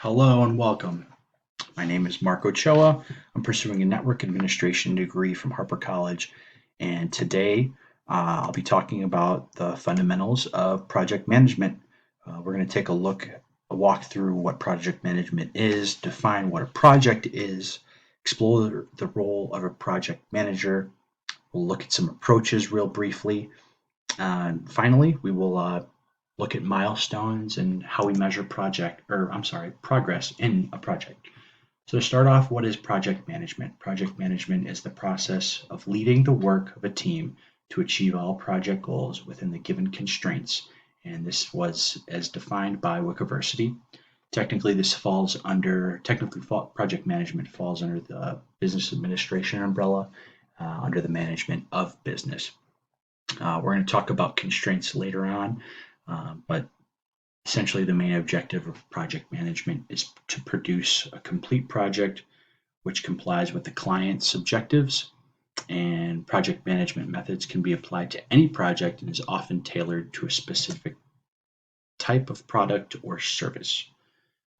Hello and welcome. My name is Mark Ochoa. I'm pursuing a network administration degree from Harper College, and today I'll be talking about the fundamentals of project management. We're going to take a walk through what project management is, define what a project is, explore the role of a project manager. We'll look at some approaches real briefly, and finally, we will look at milestones and how we measure progress in a project. So to start off, what is project management? Project management is the process of leading the work of a team to achieve all project goals within the given constraints. And this was as defined by Wikiversity. Project management falls under the business administration umbrella, under the management of business. We're going to talk about constraints later on, but essentially the main objective of project management is to produce a complete project which complies with the client's objectives, and project management methods can be applied to any project and is often tailored to a specific type of product or service.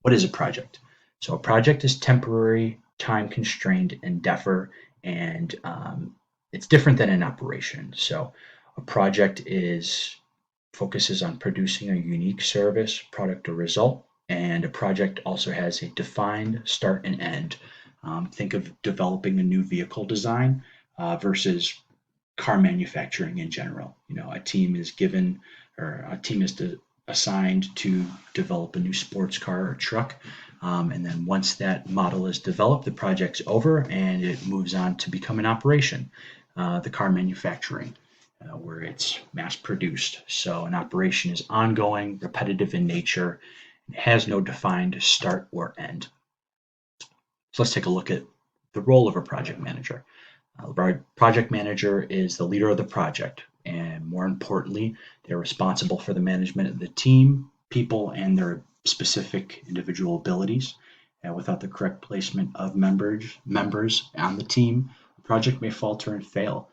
What is a project? So a project is temporary, time constrained, and it's different than an operation. So a project is focuses on producing a unique service, product, or result, and a project also has a defined start and end. Think of developing a new vehicle design versus car manufacturing in general. A team is given or a team is assigned to develop a new sports car or truck. And then once that model is developed, the project's over and it moves on to become an operation, the car manufacturing, where it's mass produced. So an operation is ongoing, repetitive in nature, and has no defined start or end. So let's take a look at the role of a project manager. Our project manager is the leader of the project, and more importantly, they're responsible for the management of the team, people, and their specific individual abilities. And without the correct placement of members on the team, the project may falter and fail.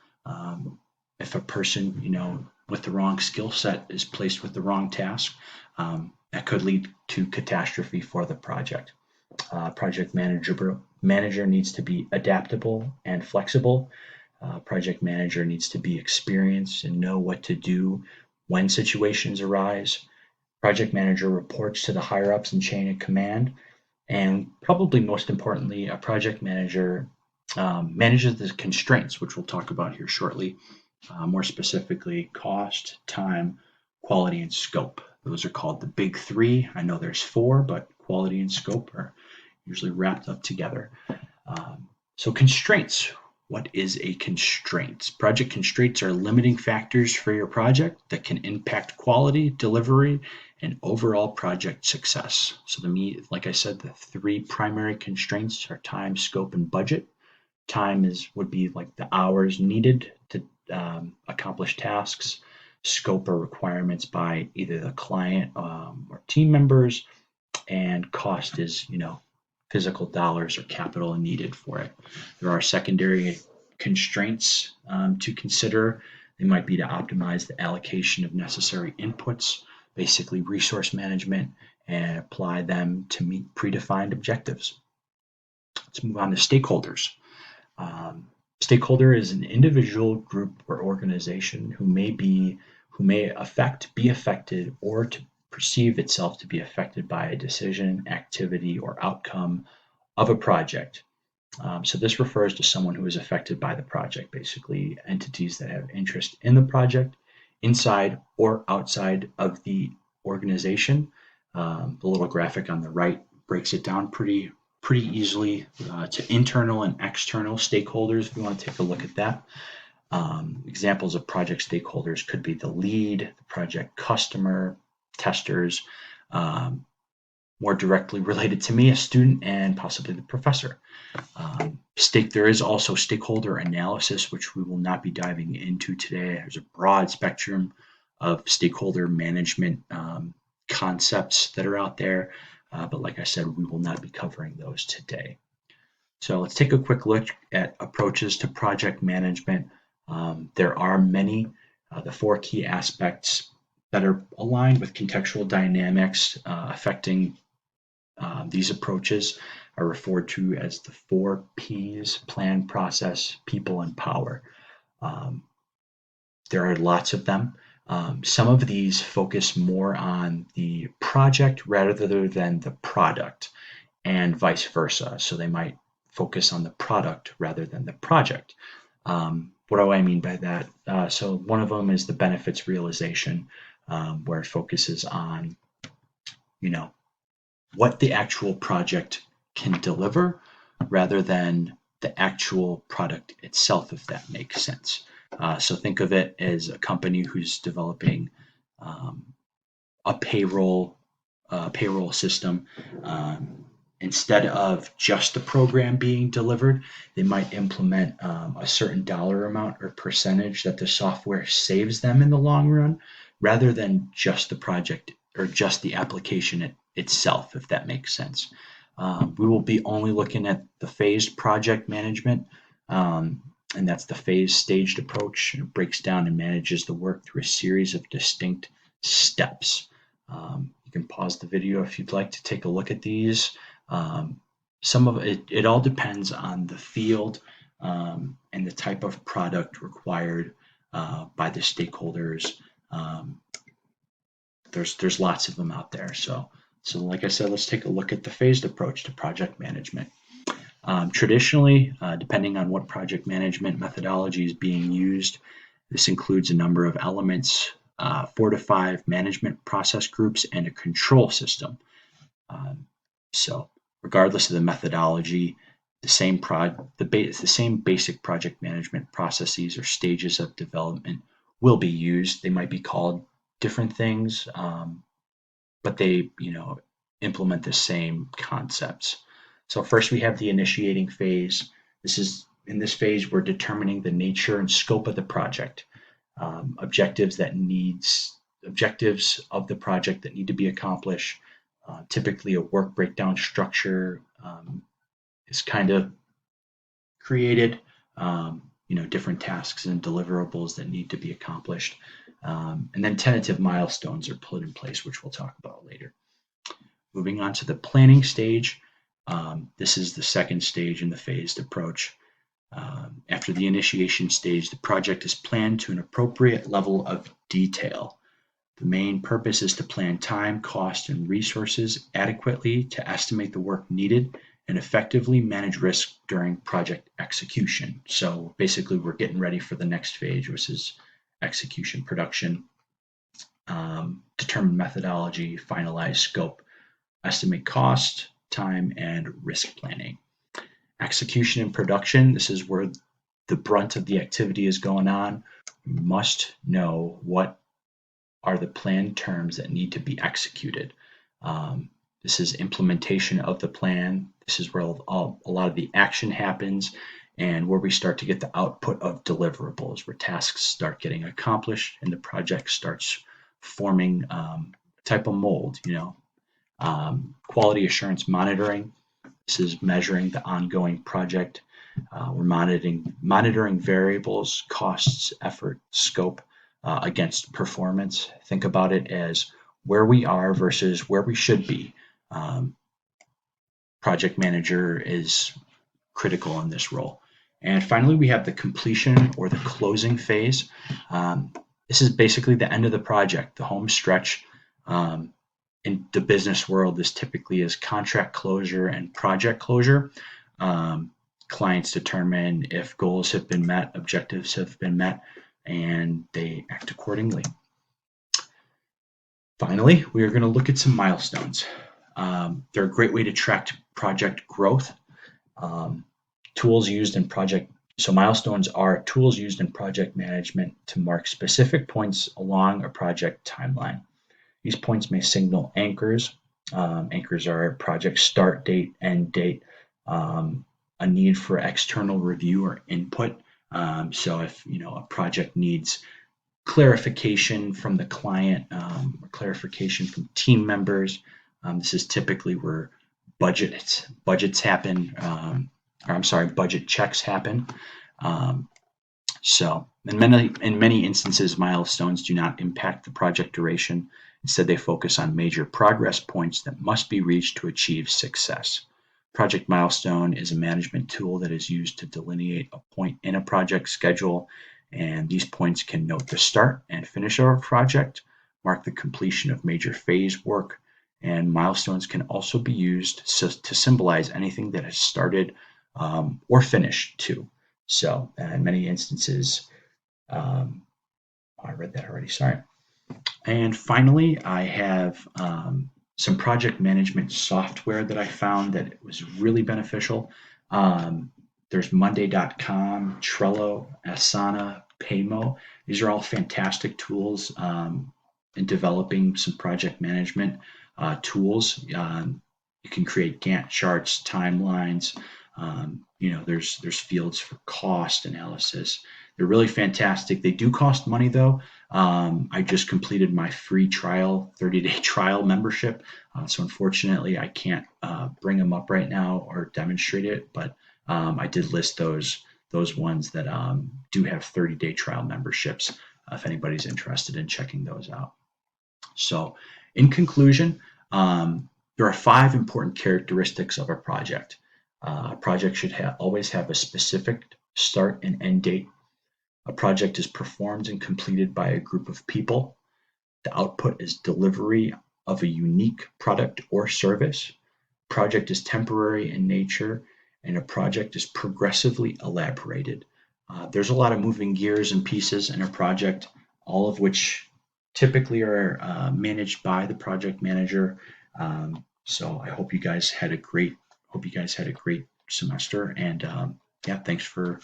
If a person, with the wrong skill set is placed with the wrong task, that could lead to catastrophe for the project. Project manager needs to be adaptable and flexible. Project manager needs to be experienced and know what to do when situations arise. Project manager reports to the higher ups in chain of command. And probably most importantly, a project manager manages the constraints, which we'll talk about here shortly. More specifically, cost, time, quality, and scope. Those are called the big three. I know there's four, but quality and scope are usually wrapped up together. So constraints. What is a constraint? Project constraints are limiting factors for your project that can impact quality, delivery, and overall project success. So like I said, the three primary constraints are time, scope, and budget. Time would be like the hours needed to accomplish tasks. Scope or requirements by either the client or team members, and cost is physical dollars or capital needed for it. There are secondary constraints to consider. They might be to optimize the allocation of necessary inputs, basically resource management, and apply them to meet predefined objectives. Let's move on to stakeholders. Stakeholder is an individual, group, or organization who may be affected or to perceive itself to be affected by a decision, activity, or outcome of a project. So this refers to someone who is affected by the project, basically entities that have interest in the project, inside or outside of the organization. The little graphic on the right breaks it down pretty easily to internal and external stakeholders, if you want to take a look at that. Examples of project stakeholders could be the lead, the project customer, testers, more directly related to me, a student, and possibly the professor. There is also stakeholder analysis, which we will not be diving into today. There's a broad spectrum of stakeholder management concepts that are out there, but like I said, we will not be covering those today. So let's take a quick look at approaches to project management. There are many. The four key aspects that are aligned with contextual dynamics affecting These approaches are referred to as the 4 Ps: plan, process, people, and power. Um, there are lots of them. Some of these focus more on the project rather than the product, and vice versa. So they might focus on the product rather than the project. What do I mean by that? So one of them is the benefits realization, where it focuses on, you know, what the actual project can deliver rather than the actual product itself, if that makes sense. So think of it as a company who's developing um, a payroll system. Instead of just the program being delivered, they might implement a certain dollar amount or percentage that the software saves them in the long run, rather than just the project or just the application itself, if that makes sense. We will be only looking at the phased project management, um, and that's the phase staged approach. It breaks down and manages the work through a series of distinct steps. You can pause the video if you'd like to take a look at these. Some of it all depends on the field and the type of product required by the stakeholders. Um, there's lots of them out there. So like I said, let's take a look at the phased approach to project management. Traditionally, depending on what project management methodology is being used, this includes a number of elements, 4 to 5 management process groups, and a control system. So regardless of the methodology, the same basic project management processes or stages of development will be used. They might be called different things, but they implement the same concepts. So first we have the initiating phase. In this phase, we're determining the nature and scope of the project, objectives of the project that need to be accomplished. Typically, a work breakdown structure is kind of created. Different tasks and deliverables that need to be accomplished, and then tentative milestones are put in place, which we'll talk about later. Moving on to the planning stage. This is the second stage in the phased approach. After the initiation stage, the project is planned to an appropriate level of detail. The main purpose is to plan time, cost, and resources adequately to estimate the work needed and effectively manage risk during project execution. So basically, we're getting ready for the next phase, which is execution, production, determine methodology, finalize scope, estimate cost, time, and risk planning. Execution and production, this is where the brunt of the activity is going on. You must know what are the planned terms that need to be executed. This is implementation of the plan. This is where a lot of the action happens and where we start to get the output of deliverables, where tasks start getting accomplished and the project starts forming a type of mold. Quality assurance monitoring. This is measuring the ongoing project. We're monitoring variables, costs, effort, scope against performance. Think about it as where we are versus where we should be. Project manager is critical in this role. And finally, we have the completion or the closing phase. This is basically the end of the project, the home stretch. In the business world, this typically is contract closure and project closure. Clients determine if goals have been met, objectives have been met, and they act accordingly. Finally, we are going to look at some milestones. They're a great way to track project growth. Milestones are tools used in project management to mark specific points along a project timeline. These points may signal anchors. Anchors are a project start date, end date, a need for external review or input. So if a project needs clarification from the client or clarification from team members, this is typically where budget checks happen. So in many instances, milestones do not impact the project duration. Instead, they focus on major progress points that must be reached to achieve success. Project Milestone is a management tool that is used to delineate a point in a project schedule, and these points can note the start and finish of a project, mark the completion of major phase work, and milestones can also be used to symbolize anything that has started or finished too. So, in many instances, um, I read that already, sorry. And finally, I have some project management software that I found that was really beneficial. There's Monday.com, Trello, Asana, Paymo. These are all fantastic tools in developing some project management tools. You can create Gantt charts, timelines. There's fields for cost analysis. They're really fantastic. They do cost money though. I just completed my free trial, 30-day trial membership. So unfortunately, I can't bring them up right now or demonstrate it, but I did list those ones that do have 30-day trial memberships if anybody's interested in checking those out. So in conclusion, there are 5 important characteristics of a project. A project should always have a specific start and end date. A project is performed and completed by a group of people. The output is delivery of a unique product or service. Project is temporary in nature, and a project is progressively elaborated. There's a lot of moving gears and pieces in a project, all of which typically are managed by the project manager. So I hope you guys had a great semester, and yeah, thanks for